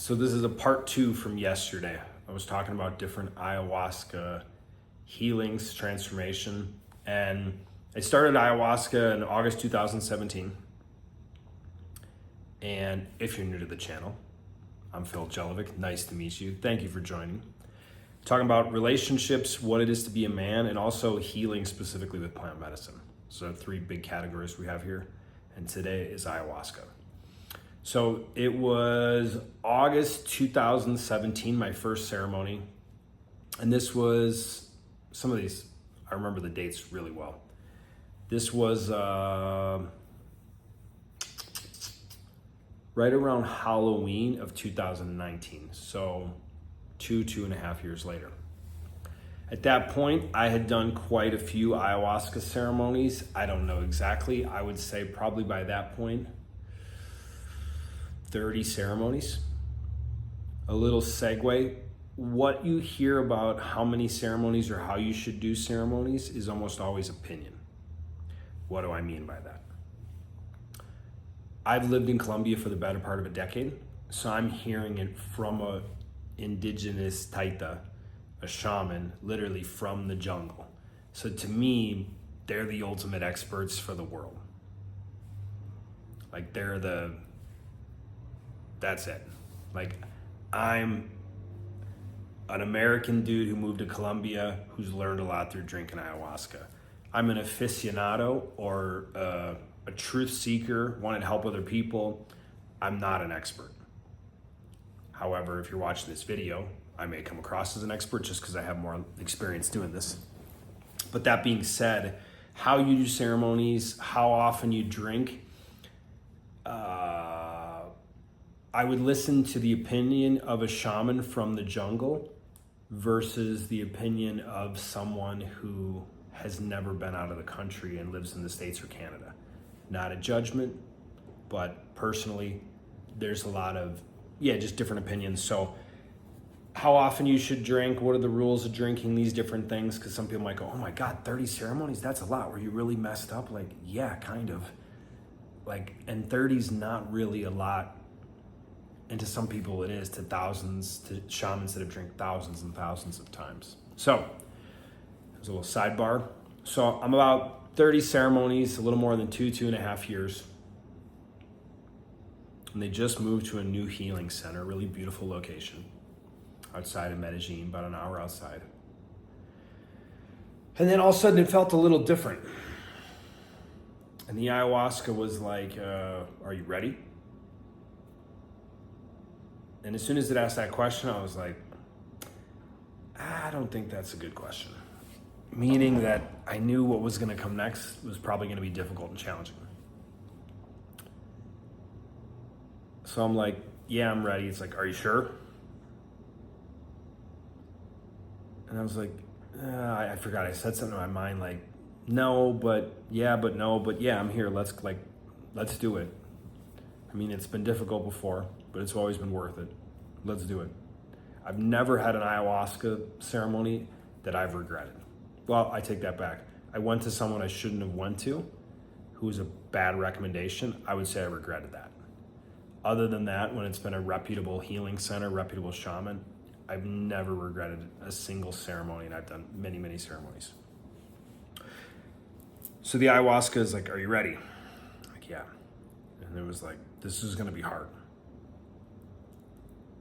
So this is a part 2 from yesterday. I was talking about different ayahuasca healings, transformation, and I started ayahuasca in August 2017. And if you're new to the channel, I'm Phil Jelovic. Nice to meet you. Thank you for joining. Talking about relationships, what it is to be a man, and also healing specifically with plant medicine. So 3 big categories we have here, and today is ayahuasca. So it was August 2017, my first ceremony. And this was, some of these, I remember the dates really well. This was right around Halloween of 2019. So 2.5 years later. At that point, I had done quite a few ayahuasca ceremonies. I don't know exactly. I would say probably by that point, 30 ceremonies. A little segue. What you hear about how many ceremonies or how you should do ceremonies is almost always opinion. What do I mean by that? I've lived in Colombia for the better part of a decade, so I'm hearing it from a indigenous taita, a shaman, literally from the jungle. So to me, they're the ultimate experts for the world. Like that's it. Like, I'm an American dude who moved to Colombia who's learned a lot through drinking ayahuasca. I'm an aficionado or a truth seeker, wanted to help other people. I'm not an expert. However, if you're watching this video, I may come across as an expert just because I have more experience doing this. But that being said, how you do ceremonies, how often you drink, I would listen to the opinion of a shaman from the jungle versus the opinion of someone who has never been out of the country and lives in the States or Canada. Not a judgment, but personally, there's a lot of, just different opinions. So how often you should drink, what are the rules of drinking, these different things, because some people might go, oh my God, 30 ceremonies, that's a lot. Were you really messed up? Like, yeah, kind of. Like, and 30's not really a lot. And to some people it is, to thousands, to shamans that have drank thousands and thousands of times. So, there's a little sidebar. So I'm about 30 ceremonies, a little more than 2.5 years. And they just moved to a new healing center, a really beautiful location outside of Medellin, about an hour outside. And then all of a sudden it felt a little different. And the ayahuasca was like, are you ready? And as soon as it asked that question, I was like, I don't think that's a good question. Meaning that I knew what was going to come next was probably going to be difficult and challenging. So I'm like, yeah, I'm ready. It's like, are you sure? And I was like, I forgot. I said something in my mind like, no, but yeah, but no, but yeah, I'm here. Let's do it. I mean, it's been difficult before, but it's always been worth it. Let's do it. I've never had an ayahuasca ceremony that I've regretted. Well, I take that back. I went to someone I shouldn't have went to, who was a bad recommendation. I would say I regretted that. Other than that, when it's been a reputable healing center, reputable shaman, I've never regretted a single ceremony, and I've done many, many ceremonies. So the ayahuasca is like, are you ready? Like, yeah. And it was like, this is gonna be hard.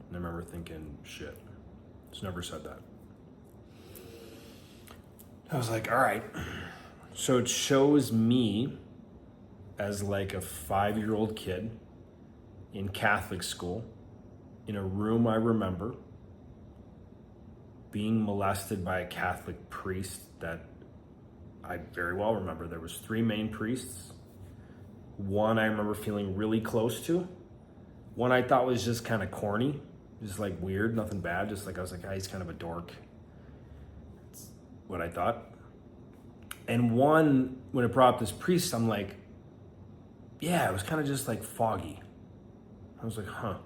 And I remember thinking, shit, just never said that. I was like, all right. So it shows me as like a 5-year-old kid in Catholic school, in a room I remember, being molested by a Catholic priest that I very well remember. There was 3 main priests. One I remember feeling really close to. One I thought was just kind of corny, just like weird, nothing bad. Just like, I was like, he's kind of a dork. That's what I thought. And one, when it brought up this priest, I'm like, yeah, it was kind of just like foggy. I was like, huh.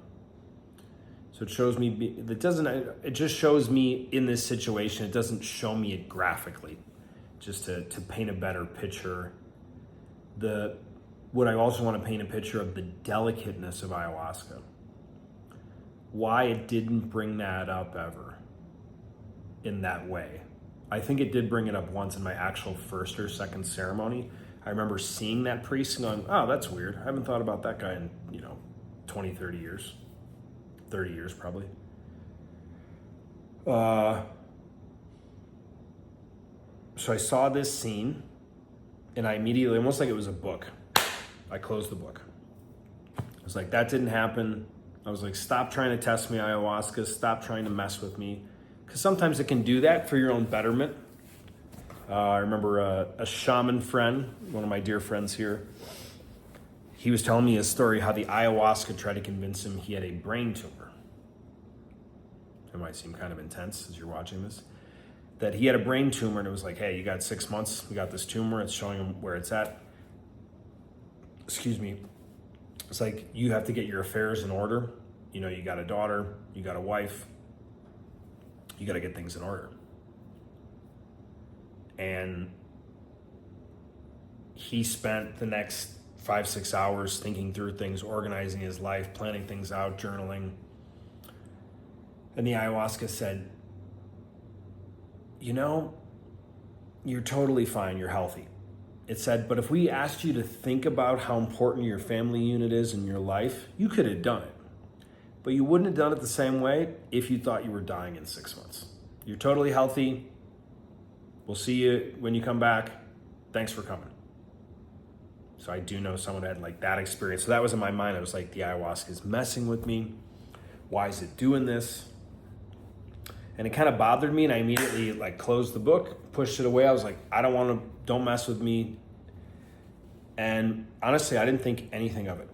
So it shows me, it just shows me in this situation, it doesn't show me it graphically, just to paint a better picture. What I also want to paint a picture of the delicateness of ayahuasca. why it didn't bring that up ever in that way. I think it did bring it up once in my actual first or second ceremony. I remember seeing that priest and going, oh, that's weird. I haven't thought about that guy in, 20, 30 years. 30 years probably. So I saw this scene and I immediately, almost like it was a book, I closed the book. I was like, that didn't happen. I was like, stop trying to test me, ayahuasca. Stop trying to mess with me. Because sometimes it can do that for your own betterment. I remember a shaman friend, one of my dear friends here, he was telling me a story how the ayahuasca tried to convince him he had a brain tumor. It might seem kind of intense as you're watching this. That he had a brain tumor and it was like, hey, you got 6 months, we got this tumor, it's showing him where it's at. Excuse me. It's like, you have to get your affairs in order. You got a daughter, you got a wife, you got to get things in order. And he spent the next 5-6 hours thinking through things, organizing his life, planning things out, journaling. And the ayahuasca said, you're totally fine, you're healthy. It said, but if we asked you to think about how important your family unit is in your life, you could have done it. But you wouldn't have done it the same way if you thought you were dying in 6 months. You're totally healthy. We'll see you when you come back. Thanks for coming. So I do know someone had like that experience. So that was in my mind. I was like, the ayahuasca is messing with me. Why is it doing this? And it kind of bothered me. And I immediately like closed the book, pushed it away. I was like, don't mess with me. And honestly, I didn't think anything of it.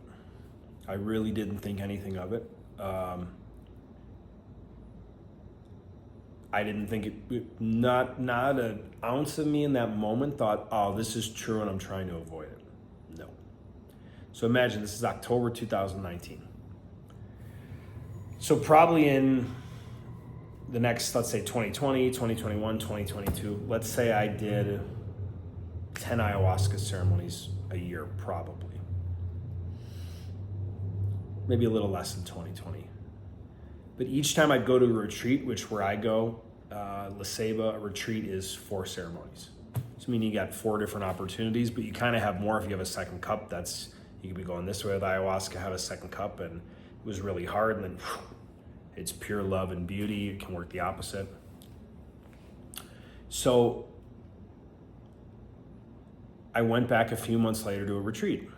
I really didn't think anything of it. I didn't think it, not an ounce of me in that moment thought, oh, this is true and I'm trying to avoid it. No. So imagine this is October 2019. So probably in the next, let's say 2020, 2021, 2022, let's say I did 10 ayahuasca ceremonies a year, probably. Maybe a little less than 2020. But each time I'd go to a retreat, which where I go, La Ceiba, a retreat is 4 ceremonies. So meaning you got 4 different opportunities, but you kind of have more if you have a second cup. You could be going this way with ayahuasca, have a second cup, and it was really hard, and then it's pure love and beauty. It can work the opposite. So I went back a few months later to a retreat.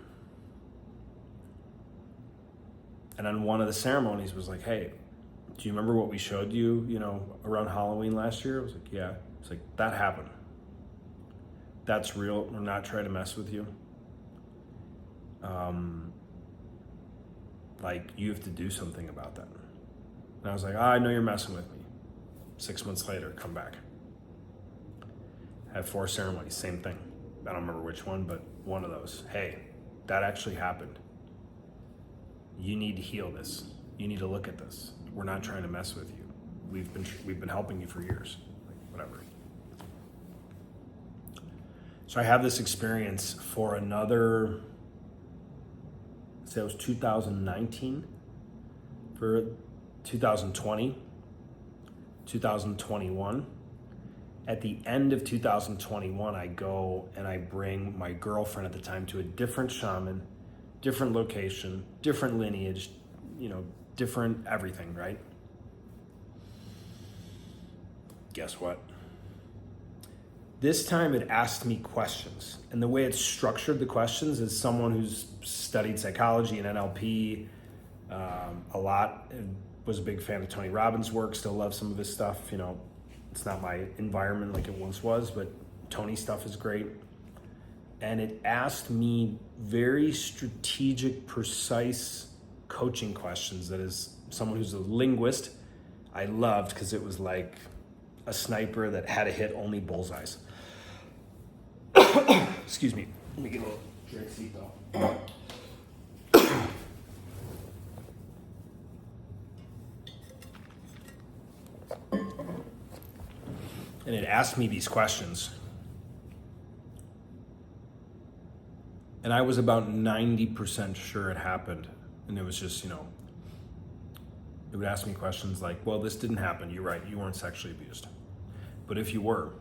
And on one of the ceremonies was like, hey, do you remember what we showed you, around Halloween last year? I was like, yeah. It's like, that happened. That's real. We're not trying to mess with you. You have to do something about that. And I was like, I know you're messing with me. 6 months later, come back. I had 4 ceremonies, same thing. I don't remember which one, but one of those. Hey, that actually happened. You need to heal this. You need to look at this. We're not trying to mess with you. We've been helping you for years. Whatever. So I have this experience for another, say it was 2019, for 2020, 2021. At the end of 2021, I go and I bring my girlfriend at the time to a different shaman, different location, different lineage, different everything, right? Guess what? This time it asked me questions. And the way it's structured the questions is someone who's studied psychology and NLP a lot, was a big fan of Tony Robbins' work, still love some of his stuff. It's not my environment like it once was, but Tony's stuff is great. And it asked me very strategic, precise coaching questions that is someone who's a linguist, I loved because it was like a sniper that had to hit only bullseyes. Excuse me. Let me get a little drink seat though. And it asked me these questions. And I was about 90% sure it happened. And it was just, It would ask me questions like, well, this didn't happen. You're right. You weren't sexually abused. But if you were,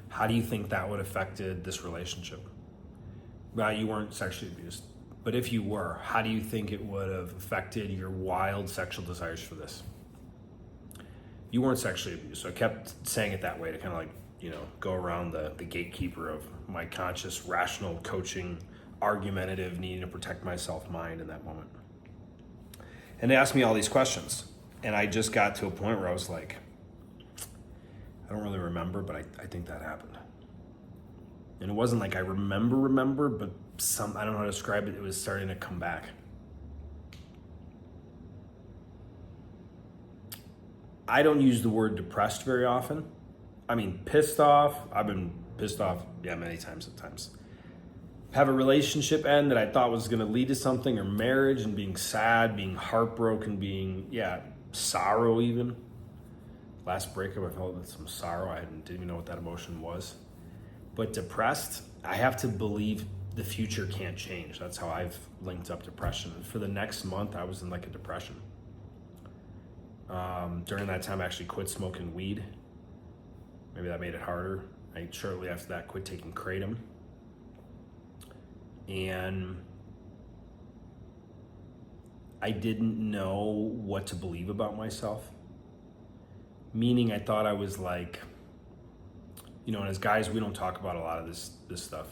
how do you think that would have affected this relationship? Well, you weren't sexually abused. But if you were, how do you think it would have affected your wild sexual desires for this? You weren't sexually abused. So I kept saying it that way to kind of like, go around the gatekeeper of my conscious, rational, coaching, argumentative, needing to protect myself mind in that moment. And they asked me all these questions. And I just got to a point where I was like, I don't really remember, but I think that happened. And it wasn't like I remember, but I don't know how to describe it. It was starting to come back. I don't use the word depressed very often. I mean, pissed off. I've been pissed off, many times at times. Have a relationship end that I thought was going to lead to something, or marriage, and being sad, being heartbroken, being, sorrow even. Last breakup, I felt some sorrow. I didn't even know what that emotion was. But depressed, I have to believe the future can't change. That's how I've linked up depression. For the next month, I was in like a depression. During that time, I actually quit smoking weed. Maybe that made it harder. I shortly after that quit taking kratom. And I didn't know what to believe about myself. Meaning I thought I was like, and as guys, we don't talk about a lot of this stuff.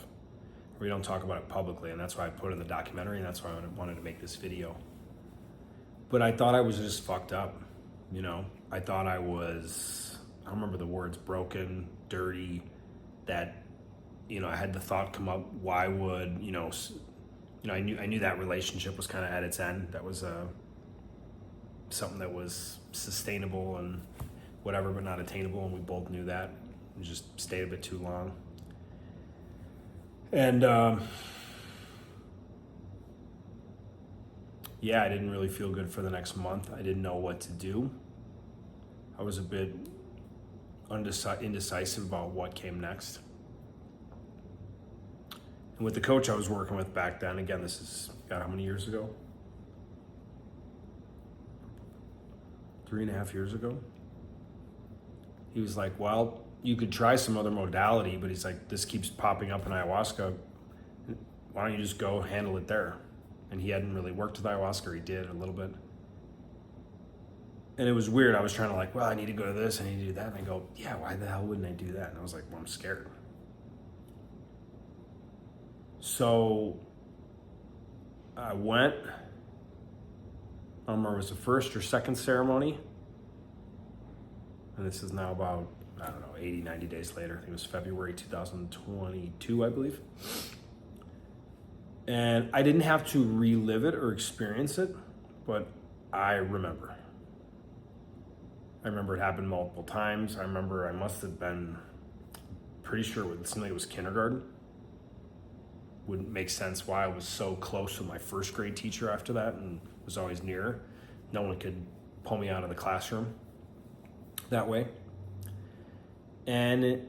We don't talk about it publicly, and that's why I put it in the documentary, and that's why I wanted to make this video. But I thought I was just fucked up, I thought I was, I don't remember the words, broken, dirty, that, I had the thought come up, why would, I knew that relationship was kind of at its end. That was something that was sustainable and whatever, but not attainable, and we both knew that. We just stayed a bit too long. And I didn't really feel good for the next month. I didn't know what to do. I was a bit indecisive about what came next. And with the coach I was working with back then, again, this is, how many years ago? 3.5 years ago. He was like, well, you could try some other modality, but he's like, this keeps popping up in ayahuasca. Why don't you just go handle it there? And he hadn't really worked with ayahuasca, or he did a little bit. And it was weird. I was trying to like, well, I need to go to this, I need to do that. And I go, why the hell wouldn't I do that? And I was like, well, I'm scared. So I went. I don't remember, it was the first or second ceremony. And this is now about, 80, 90 days later. I think it was February 2022, I believe. And I didn't have to relive it or experience it, but I remember. I remember it happened multiple times. I remember I must have been pretty sure it seemed like it was kindergarten. Wouldn't make sense why I was so close with my first grade teacher after that and was always near. No one could pull me out of the classroom that way. And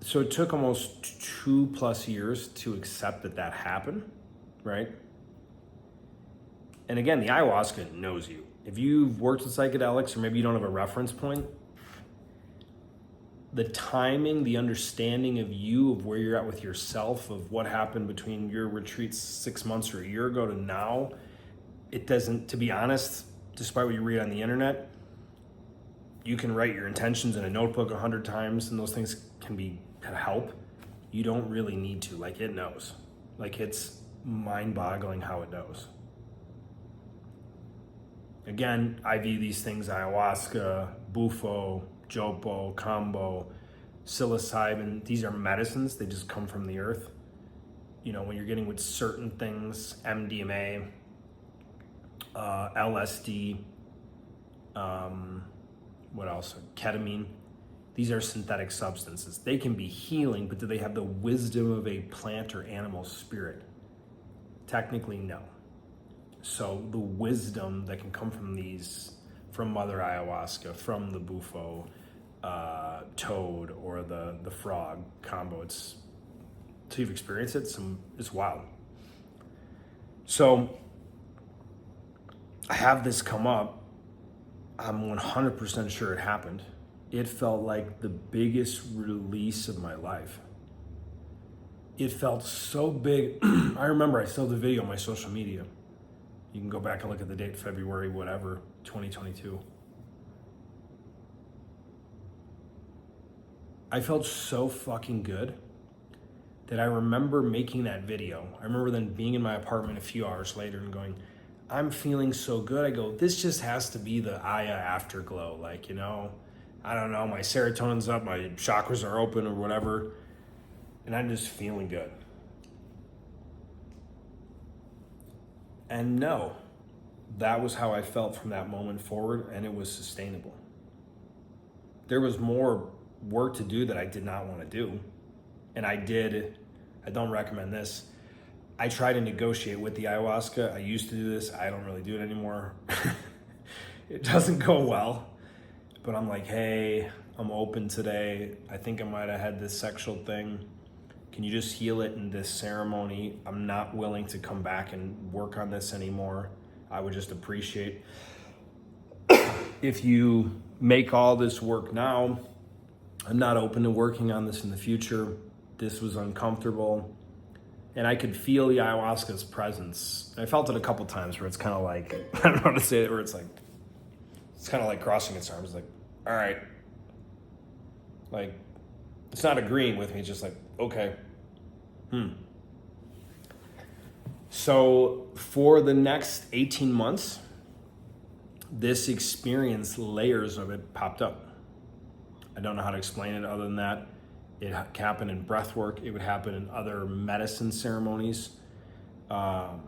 so it took almost 2+ years to accept that happened, right? And again, the ayahuasca knows you. If you've worked with psychedelics, or maybe you don't have a reference point, the timing, the understanding of you, of where you're at with yourself, of what happened between your retreats 6 months or a year ago to now, it doesn't, to be honest, despite what you read on the internet, you can write your intentions in a notebook 100 times and those things can help. You don't really need to, like it knows. Like it's mind-boggling how it knows. Again, I view these things, ayahuasca, bufo, jopo, kambo, psilocybin, these are medicines, they just come from the earth. When you're getting with certain things, MDMA, LSD, what else? Ketamine. These are synthetic substances. They can be healing, but do they have the wisdom of a plant or animal spirit? Technically, no. So the wisdom that can come from these, from Mother Ayahuasca, from the bufo, toad, or the frog combo, it's, till you've experienced it, it's wild. So I have this come up. I'm 100% sure it happened. It felt like the biggest release of my life. It felt so big. I remember I still have the video on my social media. You can go back and look at the date, February, whatever, 2022. I felt so fucking good that I remember making that video. I remember then being in my apartment a few hours later and going, I'm feeling so good. I go, this just has to be the Aya afterglow. Like, you know, I don't know, my serotonin's up, my chakras are open or whatever, and I'm just feeling good. And no, that was how I felt from that moment forward, and it was sustainable. There was more work to do that I did not want to do. And I don't recommend this. I try to negotiate with the ayahuasca. I used to do this. I don't really do it anymore. It doesn't go well. But I'm like, hey, I'm open today. I think I might have had this sexual thing. Can you just heal it in this ceremony? I'm not willing to come back and work on this anymore. I would just appreciate if you make all this work now. I'm not open to working on this in the future. This was uncomfortable. And I could feel the ayahuasca's presence. I felt it a couple times where it's kind of like, I don't know how to say it, where it's kind of like crossing its arms, like, all right. Like, it's not agreeing with me, it's just like, okay. So for the next 18 months, this experience, layers of it popped up. I don't know how to explain it other than that. It happened in breath work. It would happen in other medicine ceremonies, other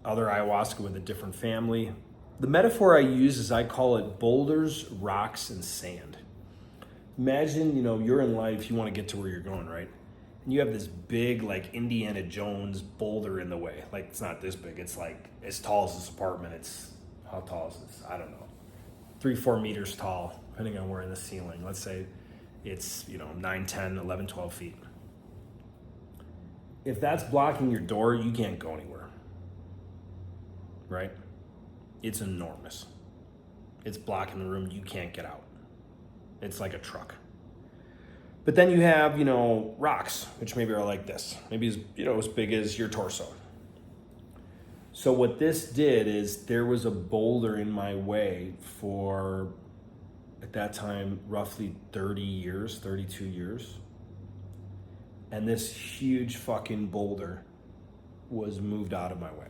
ayahuasca with a different family. The metaphor I use is I call it boulders, rocks, and sand. Imagine, you're in life, you want to get to where you're going, right? And you have this big, like Indiana Jones boulder in the way. Like, it's not this big. It's like as tall as this apartment. How tall is this? I don't know. 3-4 meters tall, depending on where in the ceiling. Let's say it's 9, 10, 11, 12 feet. If that's blocking your door, you can't go anywhere, right? It's enormous. It's blocking the room, you can't get out. It's like a truck. But then you have rocks, which maybe are like this, maybe as big as your torso. So what this did is there was a boulder in my way for, at that time, roughly 30 years, 32 years. And this huge fucking boulder was moved out of my way.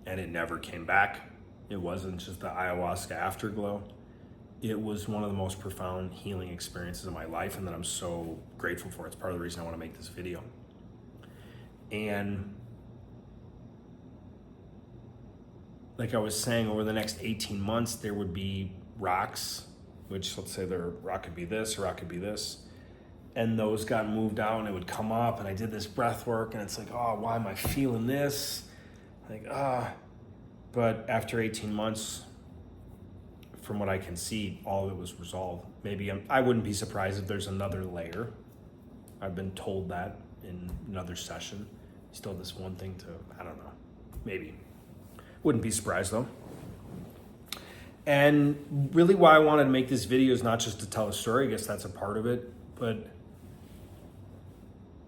And it never came back. It wasn't just the ayahuasca afterglow. It was one of the most profound healing experiences of my life, and that I'm so grateful for. It's part of the reason I want to make this video. And like I was saying, over the next 18 months, there would be rocks, which let's say the rock could be this, or rock could be this. And those got moved out and it would come up, and I did this breath work, and it's like, oh, why am I feeling this? But after 18 months, from what I can see, all of it was resolved. Maybe I wouldn't be surprised if there's another layer. I've been told that in another session. Still this one thing I don't know, maybe. Wouldn't be surprised though. And really why I wanted to make this video is not just to tell a story, I guess that's a part of it, but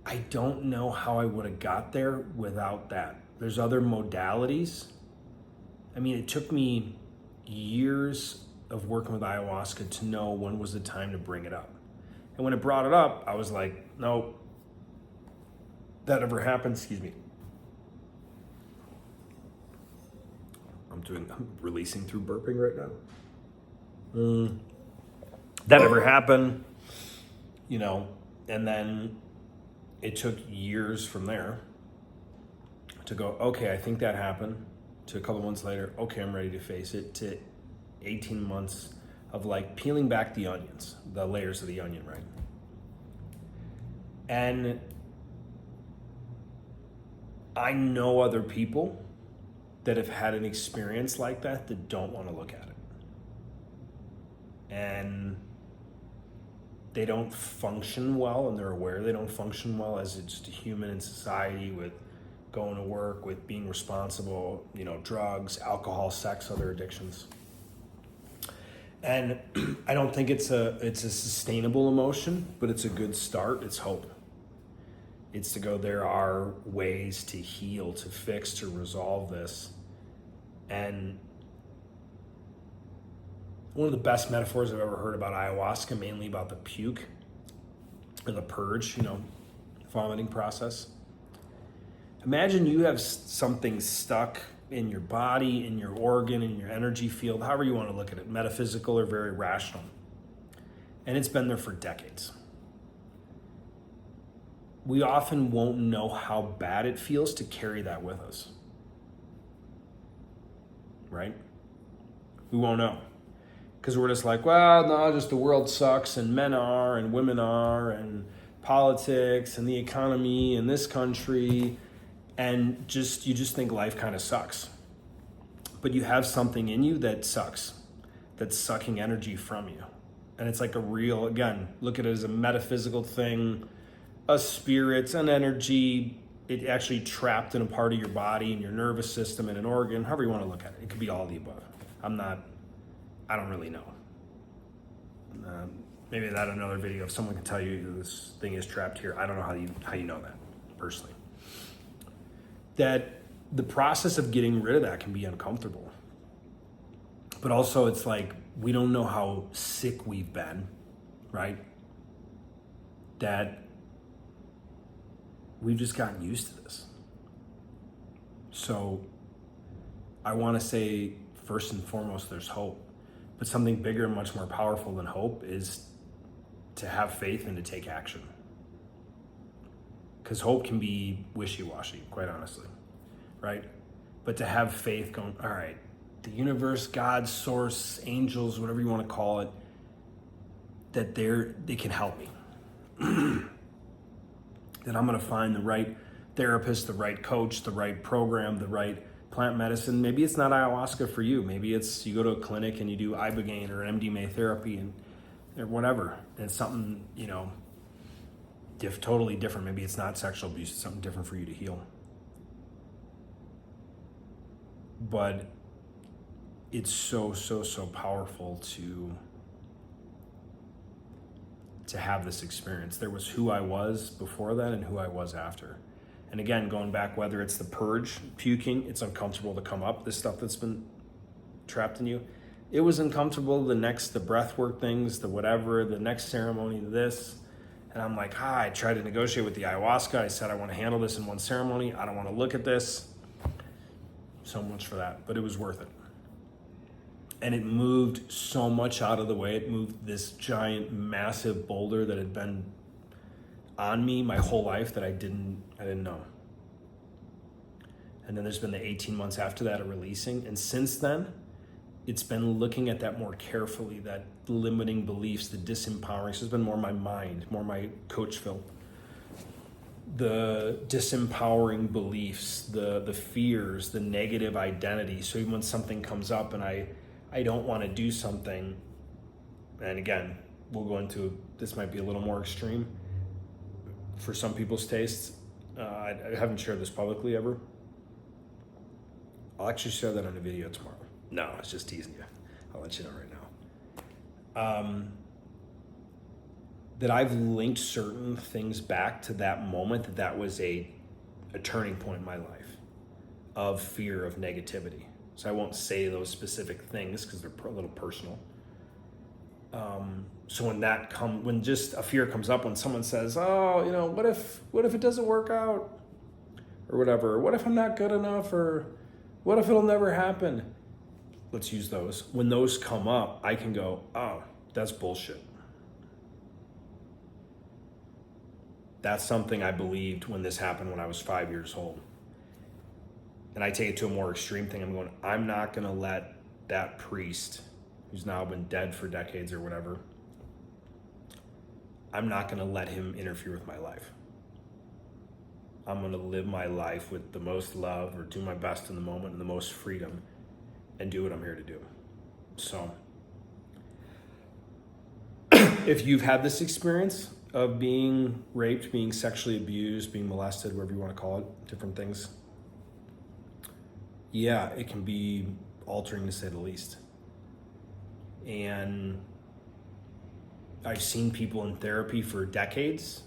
I don't know how I would have got there without that. There's other modalities. I mean, it took me years of working with ayahuasca to know when was the time to bring it up. And when it brought it up, I was like, no, that never happened, excuse me. I'm releasing through burping right now. That never happened, and then it took years from there to go, okay, I think that happened, to a couple months later, okay, I'm ready to face it, to 18 months of like peeling back the onions, the layers of the onion, right? And I know other people that have had an experience like that don't want to look at it. And they don't function well, and they're aware they don't function well as just a human in society with going to work, with being responsible, drugs, alcohol, sex, other addictions. And I don't think it's a sustainable emotion, but it's a good start. It's hope. It's to go, there are ways to heal, to fix, to resolve this. And one of the best metaphors I've ever heard about ayahuasca, mainly about the puke or the purge, vomiting process. Imagine you have something stuck in your body, in your organ, in your energy field, however you want to look at it, metaphysical or very rational. And it's been there for decades. We often won't know how bad it feels to carry that with us. Right? We won't know. Because we're just like, well, no, just the world sucks, and men are, and women are, and politics, and the economy, and this country, and you just think life kind of sucks. But you have something in you that sucks, that's sucking energy from you. And it's like a real, again, look at it as a metaphysical thing, a spirit, an energy, it actually trapped in a part of your body, in your nervous system, in an organ, however you want to look at it. It could be all of the above. I don't really know. Maybe that another video, if someone can tell you this thing is trapped here. I don't know how you know that, personally. That the process of getting rid of that can be uncomfortable. But also it's like, we don't know how sick we've been, right? That we've just gotten used to this. So I want to say, first and foremost, there's hope. But something bigger and much more powerful than hope is to have faith and to take action. Because hope can be wishy-washy, quite honestly, right? But to have faith going, all right, the universe, God, source, angels, whatever you want to call it, that they can help me. That I'm going to find the right therapist, the right coach, the right program, the right plant medicine. Maybe it's not ayahuasca for you. Maybe it's you go to a clinic and you do ibogaine or MDMA therapy or whatever. And it's something, totally different. Maybe it's not sexual abuse. It's something different for you to heal. But it's so, so, so powerful to have this experience. There was who I was before that and who I was after. And again, going back, whether it's the purge, puking, it's uncomfortable to come up, this stuff that's been trapped in you. It was uncomfortable, the breath work things, the whatever, the next ceremony, this. And I'm like, I tried to negotiate with the ayahuasca. I said, I want to handle this in one ceremony. I don't want to look at this. So much for that, but it was worth it. And it moved so much out of the way. It moved this giant, massive boulder that had been on me my whole life that I didn't know. And then there's been the 18 months after that of releasing. And since then, it's been looking at that more carefully, that limiting beliefs, the disempowering. So it's been more my mind, more my coach Phil. The disempowering beliefs, the fears, the negative identity. So even when something comes up and I don't want to do something, and again, we'll go into, this might be a little more extreme for some people's tastes. I haven't shared this publicly ever. I'll actually share that on a video tomorrow. No, it's just teasing you. I'll let you know right now. That I've linked certain things back to that moment, that was a turning point in my life of fear, of negativity. So I won't say those specific things because they're a little personal. So when just a fear comes up, when someone says, oh, what if it doesn't work out or whatever, what if I'm not good enough, or what if it'll never happen? Let's use those. When those come up, I can go, oh, that's bullshit. That's something I believed when this happened when I was 5 years old. And I take it to a more extreme thing. I'm going, I'm not going to let that priest, who's now been dead for decades or whatever, I'm not going to let him interfere with my life. I'm going to live my life with the most love, or do my best in the moment and the most freedom, and do what I'm here to do. So if you've had this experience of being raped, being sexually abused, being molested, whatever you want to call it, different things, yeah, it can be altering to say the least. And I've seen people in therapy for decades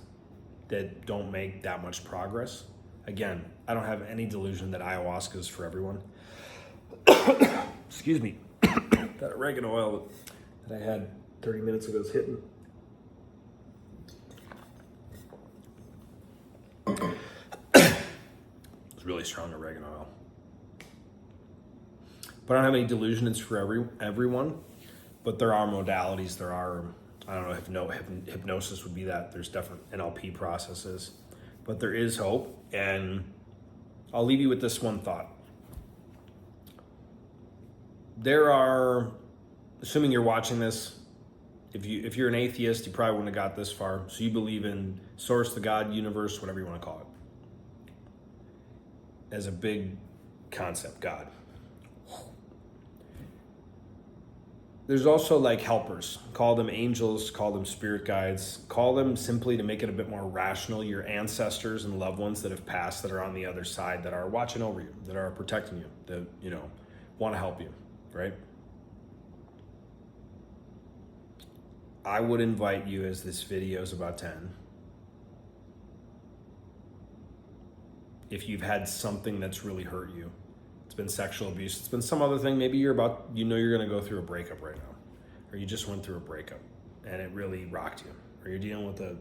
that don't make that much progress. Again, I don't have any delusion that ayahuasca is for everyone. Excuse me. That oregano oil that I had 30 minutes ago is hitting. It's really strong oregano oil. But I don't have any delusion it's for everyone. But there are modalities. There are, I don't know, hypnosis would be that. There's different NLP processes. But there is hope. And I'll leave you with this one thought. There are, assuming you're watching this, if you're an atheist, you probably wouldn't have got this far. So you believe in source, the God, universe, whatever you want to call it. As a big concept, God. There's also like helpers. Call them angels, call them spirit guides. Call them simply to make it a bit more rational. Your ancestors and loved ones that have passed that are on the other side, that are watching over you, that are protecting you, that, want to help you, right? I would invite you, as this video is about to end, if you've had something that's really hurt you, it's been sexual abuse, it's been some other thing, maybe you're going to go through a breakup right now, or you just went through a breakup and it really rocked you, or you're dealing with a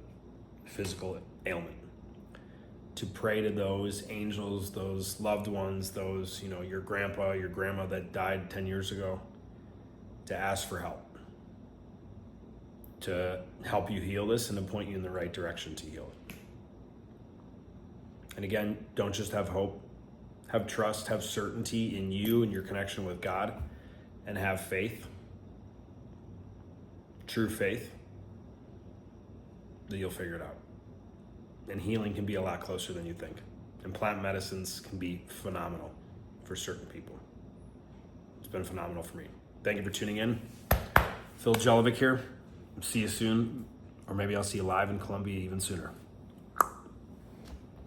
physical ailment, to pray to those angels, those loved ones, those, your grandpa, your grandma that died 10 years ago, to ask for help, to help you heal this and to point you in the right direction to heal it. And again, don't just have hope, have trust, have certainty in you and your connection with God, and have faith, true faith, that you'll figure it out. And healing can be a lot closer than you think. And plant medicines can be phenomenal for certain people. It's been phenomenal for me. Thank you for tuning in. Phil Jelovic here. See you soon, or maybe I'll see you live in Columbia even sooner.